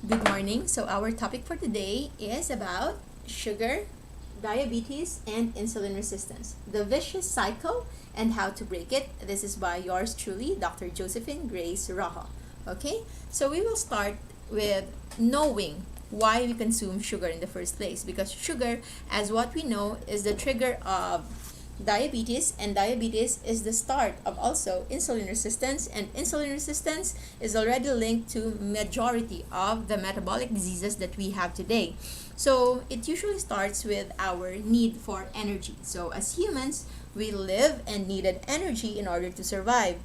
Good morning. So our topic for today is about sugar, diabetes, and insulin resistance, the vicious cycle, and how to break it. This is by yours truly, Dr. Josephine Grace Rojo. Okay, so we will start with knowing why we consume sugar in the first place, because sugar, as what we know, is the trigger of diabetes, and diabetes is the start of also insulin resistance, and insulin resistance is already linked to majority of the metabolic diseases that we have today. So it usually starts with our need for energy. So as humans, we live and needed energy in order to survive.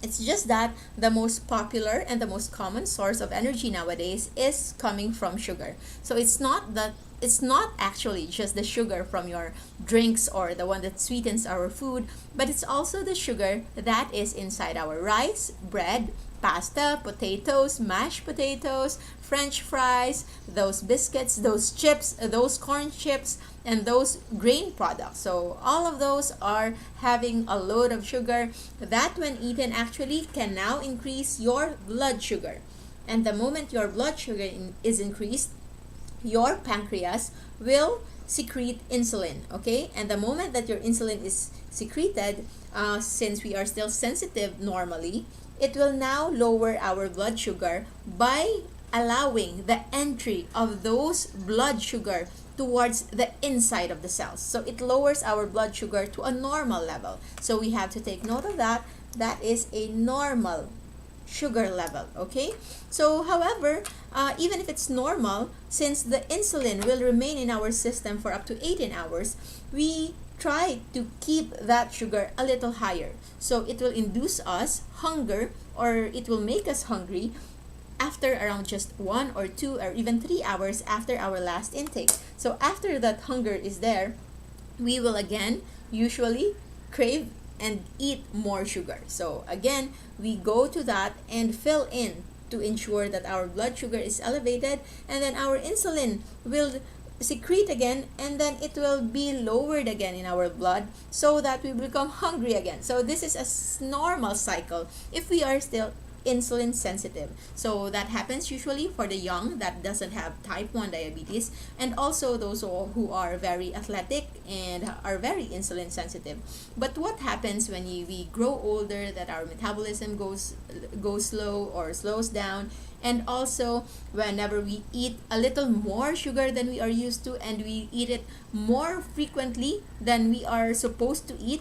It's just that the most popular and the most common source of energy nowadays is coming from sugar. So it's not actually just the sugar from your drinks or the one that sweetens our food, but it's also the sugar that is inside our rice, bread, pasta, potatoes, mashed potatoes, french fries, those biscuits, those chips, those corn chips, and those grain products. So all of those are having a load of sugar that when eaten actually can now increase your blood sugar. And the moment your blood sugar is increased, your pancreas will secrete insulin, okay? And the moment that your insulin is secreted, since we are still sensitive normally, it will now lower our blood sugar by allowing the entry of those blood sugar towards the inside of the cells. So it lowers our blood sugar to a normal level. So we have to take note of that. That is a normal sugar level, okay? So however, even if it's normal, since the insulin will remain in our system for up to 18 hours, we try to keep that sugar a little higher. So it will induce us hunger, or it will make us hungry after around just 1 or 2 or even 3 hours after our last intake. So after that hunger is there, we will again usually crave and eat more sugar. So again, we go to that and fill in to ensure that our blood sugar is elevated, and then our insulin will secrete again, and then it will be lowered again in our blood so that we become hungry again. So this is a normal cycle if we are still insulin sensitive. So that happens usually for the young that doesn't have type 1 diabetes, and also those who are very athletic and are very insulin sensitive. But what happens when we grow older, that our metabolism goes slow or slows down, and also whenever we eat a little more sugar than we are used to, and we eat it more frequently than we are supposed to eat,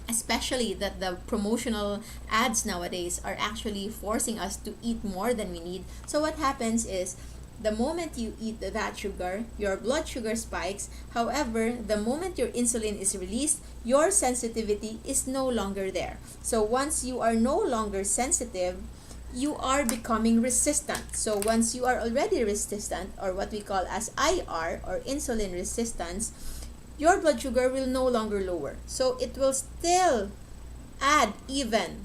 especially that the promotional ads nowadays are actually forcing us to eat more than we need. So what happens is, the moment you eat that sugar, your blood sugar spikes. However, the moment your insulin is released, your sensitivity is no longer there. So once you are no longer sensitive, you are becoming resistant. So once you are already resistant, or what we call as IR, or insulin resistance, your blood sugar will no longer lower. So it will still add even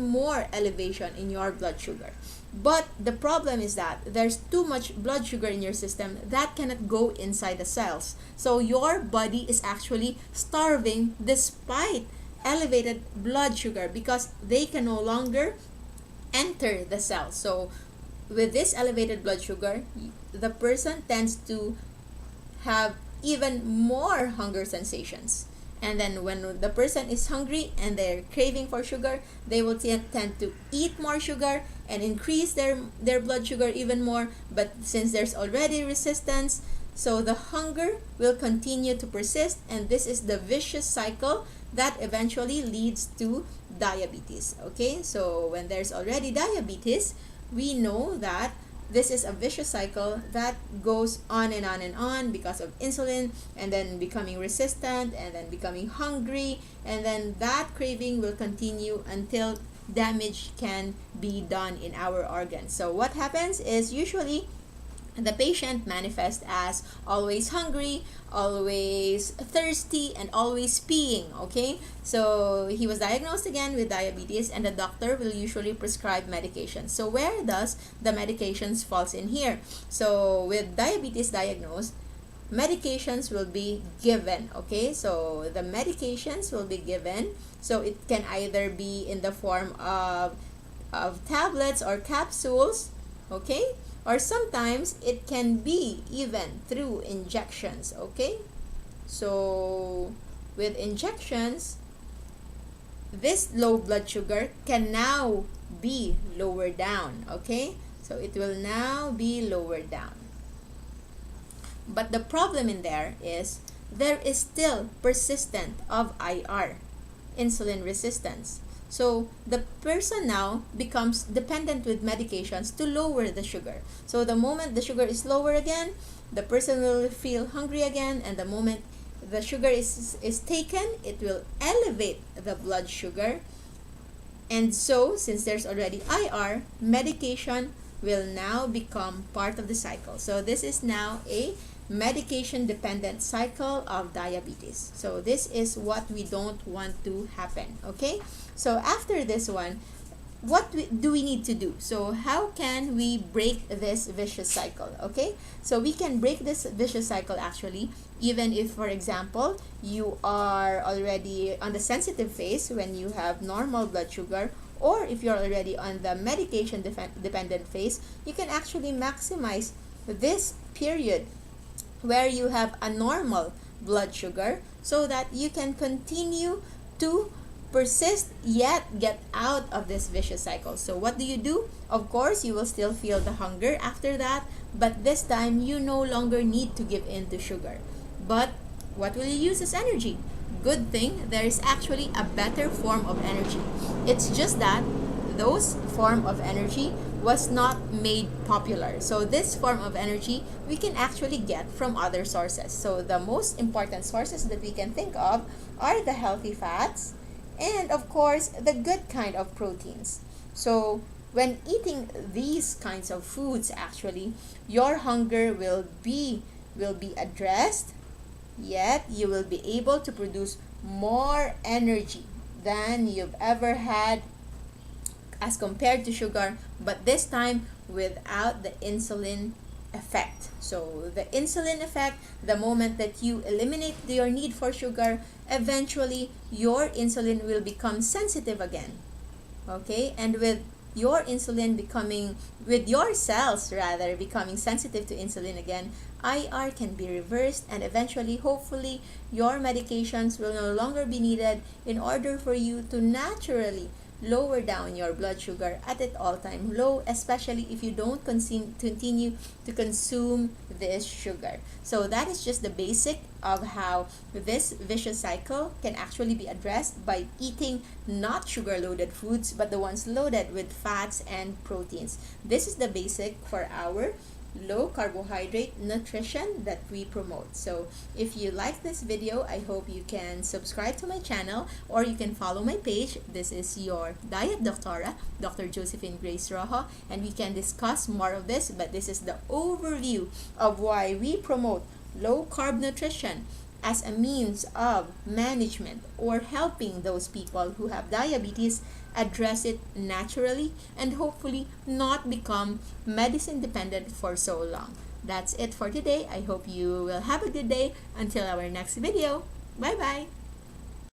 more elevation in your blood sugar. But the problem is that there's too much blood sugar in your system that cannot go inside the cells. So your body is actually starving despite elevated blood sugar, because they can no longer enter the cell. So with this elevated blood sugar, the person tends to have even more hunger sensations. And then when the person is hungry and they're craving for sugar, they will tend to eat more sugar and increase their blood sugar even more. But since there's already resistance, so the hunger will continue to persist, and this is the vicious cycle that eventually leads to diabetes. Okay, so when there's already diabetes, we know that this is a vicious cycle that goes on and on and on because of insulin, and then becoming resistant, and then becoming hungry, and then that craving will continue until damage can be done in our organs. So what happens is, usually the patient manifests as always hungry, always thirsty, and always peeing, okay? So he was diagnosed again with diabetes, and the doctor will usually prescribe medications. So where does the medications falls in here? So with diabetes diagnosed, medications will be given, okay? So the medications will be given. So it can either be in the form of tablets or capsules, okay? Or sometimes it can be even through injections, okay? So with injections, this low blood sugar can now be lowered down, okay? So it will now be lowered down. But the problem in there is still persistent of IR, insulin resistance. So the person now becomes dependent with medications to lower the sugar. So the moment the sugar is lower again, the person will feel hungry again, and the moment the sugar is taken, it will elevate the blood sugar. And so, since there's already IR, medication will now become part of the cycle. So this is now a medication dependent cycle of diabetes. So this is what we don't want to happen, okay? So after this one, do we need to do? So how can we break this vicious cycle, okay? So we can break this vicious cycle actually, even if, for example, you are already on the sensitive phase when you have normal blood sugar, or if you're already on the medication dependent phase, you can actually maximize this period where you have a normal blood sugar so that you can continue to persist yet get out of this vicious cycle. So what do? Of course, you will still feel the hunger after that, but this time you no longer need to give in to sugar. But what will you use as energy? Good thing there is actually a better form of energy. It's just that those form of energy was not made popular. So this form of energy we can actually get from other sources. So the most important sources that we can think of are the healthy fats and of course the good kind of proteins. So when eating these kinds of foods, actually your hunger will be addressed, yet you will be able to produce more energy than you've ever had as compared to sugar, but this time without the insulin effect. So the insulin effect, the moment that you eliminate your need for sugar, eventually your insulin will become sensitive again, okay? And with your insulin becoming, with your cells rather becoming sensitive to insulin again, IR can be reversed, and eventually, hopefully, your medications will no longer be needed in order for you to naturally lower down your blood sugar at an all-time low, especially if you don't continue to consume this sugar. So that is just the basic of how this vicious cycle can actually be addressed by eating not sugar-loaded foods, but the ones loaded with fats and proteins. This is the basic for our low carbohydrate nutrition that we promote. So if you like this video, I hope you can subscribe to my channel, or you can follow my page. This is your Diet Doctora, Dr. Josephine Grace Rojo, and we can discuss more of this, but this is the overview of why we promote low carb nutrition as a means of management or helping those people who have diabetes address it naturally and hopefully not become medicine dependent for so long. That's it for today. I hope you will have a good day. Until our next video. Bye bye.